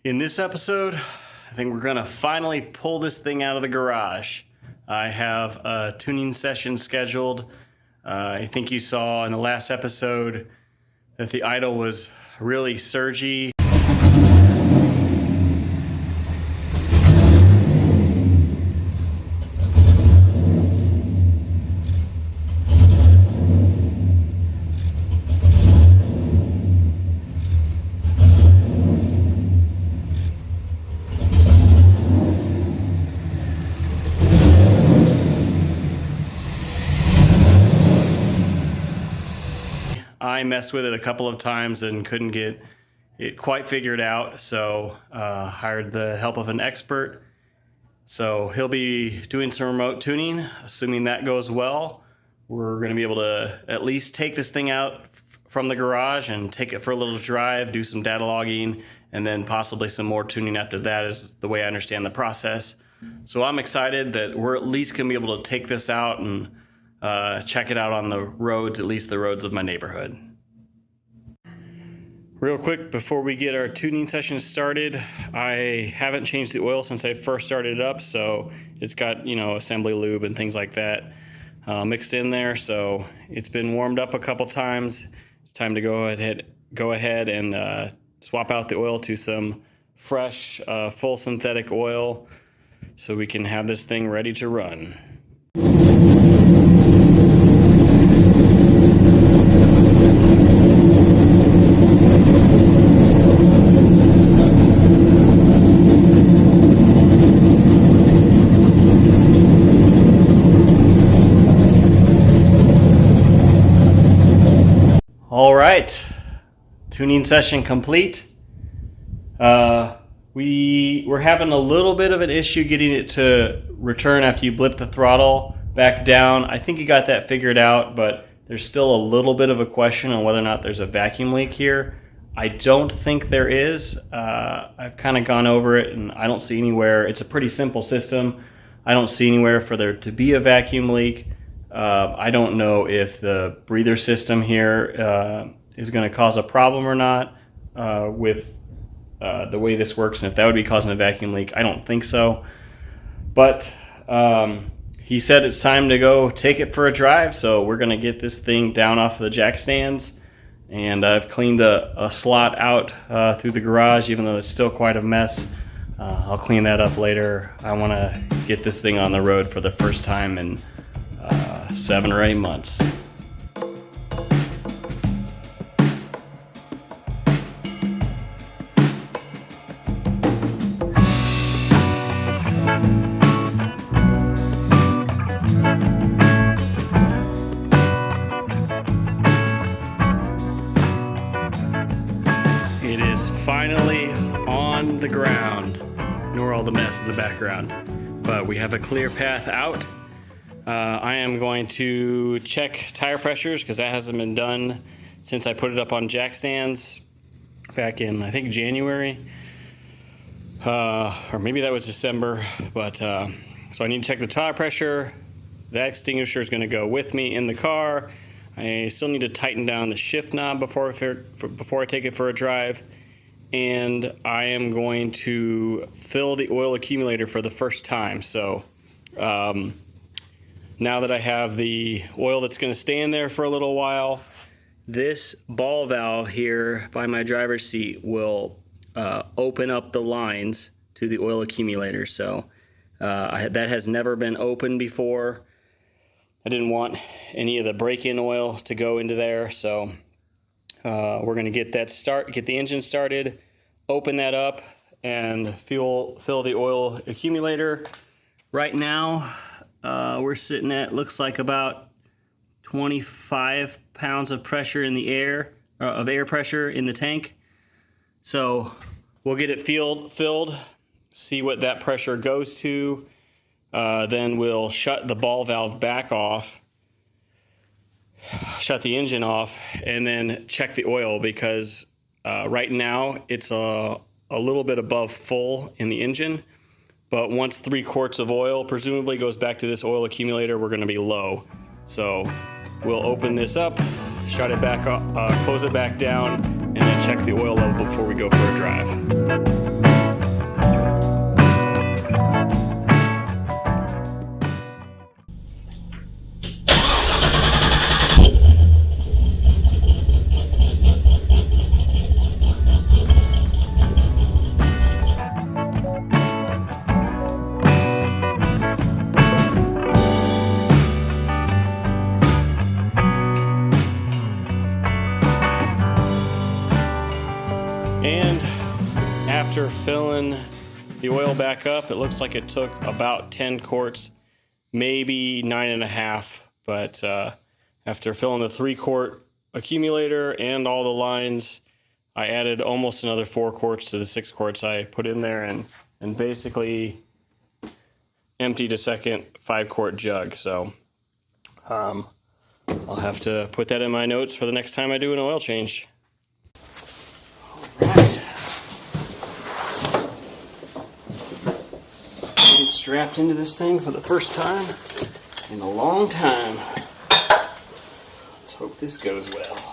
In this episode, I think we're gonna finally pull this thing out of the garage. I have a tuning session scheduled. I think you saw in the last episode that the idle was really surgy. I messed with it a couple of times and couldn't get it quite figured out, so hired the help of an expert. So he'll be doing some remote tuning. Assuming that goes well, we're going to be able to at least take this thing out from the garage and take it for a little drive, do some data logging, and then possibly some more tuning after that, is the way I understand the process. So I'm excited that we're at least going to be able to take this out and check it out on the roads, at least the roads of my neighborhood. Real quick, before we get our tuning session started, I haven't changed the oil since I first started it up, so it's got, assembly lube and things like that mixed in there. So it's been warmed up a couple times. It's time to go ahead and swap out the oil to some fresh, full synthetic oil so we can have this thing ready to run. All right, tuning session complete. We're having a little bit of an issue getting it to return after you blip the throttle back down. I think you got that figured out, but there's still a little bit of a question on whether or not there's a vacuum leak here. I don't think there is. I've kind of gone over it and I don't see anywhere. It's a pretty simple system. I don't see anywhere for there to be a vacuum leak. I don't know if the breather system here is going to cause a problem or not with the way this works, and if that would be causing a vacuum leak. I don't think so. But he said it's time to go take it for a drive, so we're going to get this thing down off of the jack stands. And I've cleaned a slot out through the garage, even though it's still quite a mess. I'll clean that up later. I want to get this thing on the road for the first time in 7 or 8 months. It is finally on the ground. Ignore all the mess in the background. But we have a clear path out. I am going to check tire pressures because that hasn't been done since I put it up on jack stands back in, I think, January. Or maybe that was December. But so I need to check the tire pressure. The extinguisher is going to go with me in the car. I still need to tighten down the shift knob before I take it for a drive. And I am going to fill the oil accumulator for the first time. So now that I have the oil that's going to stay in there for a little while, this ball valve here by my driver's seat will open up the lines to the oil accumulator. So that has never been opened before. I didn't want any of the break-in oil to go into there, so we're going to get the engine started, open that up, and fill the oil accumulator. Right now, we're sitting at, looks like, about 25 pounds of pressure in the air, of air pressure in the tank. So we'll get it filled, see what that pressure goes to. Then we'll shut the ball valve back off, shut the engine off, and then check the oil, because right now it's a little bit above full in the engine. But once 3 quarts of oil presumably goes back to this oil accumulator, we're going to be low. So we'll open this up, shut it back up, close it back down, and then check the oil level before we go for a drive. After filling the oil back up, it looks like it took about 10 quarts, maybe 9.5, but after filling the 3-quart accumulator and all the lines, I added almost another 4 quarts to the 6 quarts I put in there, and basically emptied a second 5-quart jug. So I'll have to put that in my notes for the next time I do an oil change. All right. Get strapped into this thing for the first time in a long time. Let's hope this goes well.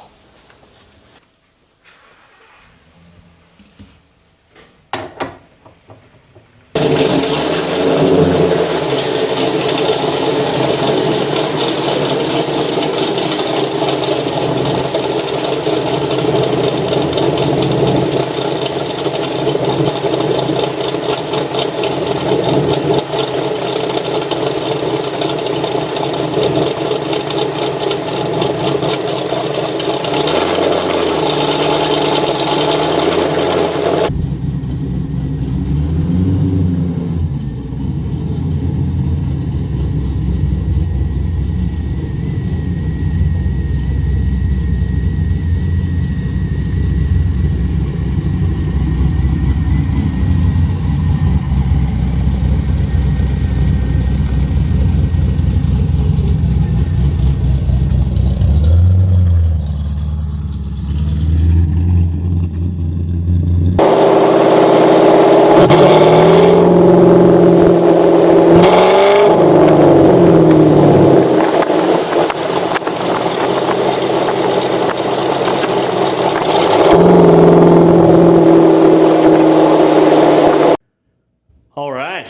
All right,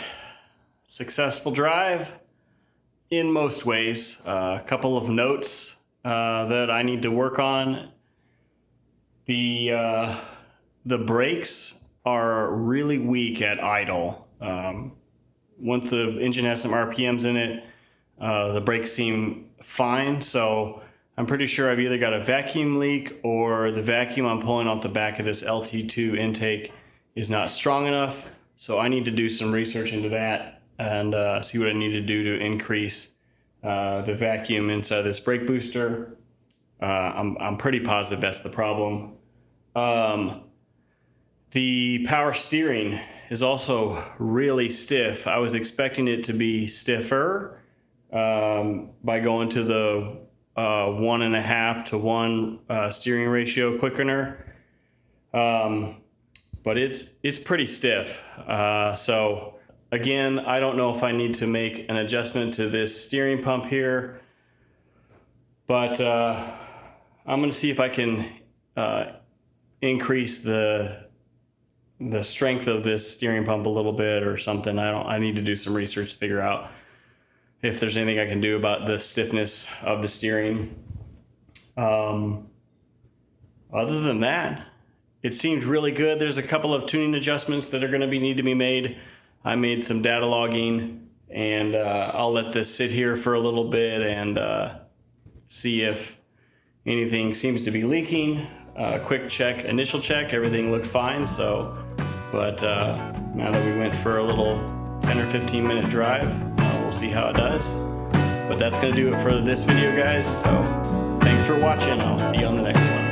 successful drive in most ways. A couple of notes that I need to work on. The brakes are really weak at idle. Once the engine has some RPMs in it, the brakes seem fine. So I'm pretty sure I've either got a vacuum leak or the vacuum I'm pulling off the back of this LT2 intake is not strong enough. So I need to do some research into that and see what I need to do to increase the vacuum inside this brake booster. I'm pretty positive that's the problem. The power steering is also really stiff. I was expecting it to be stiffer by going to the 1.5 to 1 steering ratio quickener. But it's pretty stiff. So again, I don't know if I need to make an adjustment to this steering pump here, but I'm gonna see if I can increase the strength of this steering pump a little bit or something. I need to do some research to figure out if there's anything I can do about the stiffness of the steering. Other than that, it seemed really good. There's a couple of tuning adjustments that are going to need to be made. I made some data logging, and I'll let this sit here for a little bit and see if anything seems to be leaking. Quick check, initial check, everything looked fine. So, but now that we went for a little 10 or 15 minute drive, we'll see how it does. But that's going to do it for this video, guys. So thanks for watching. I'll see you on the next one.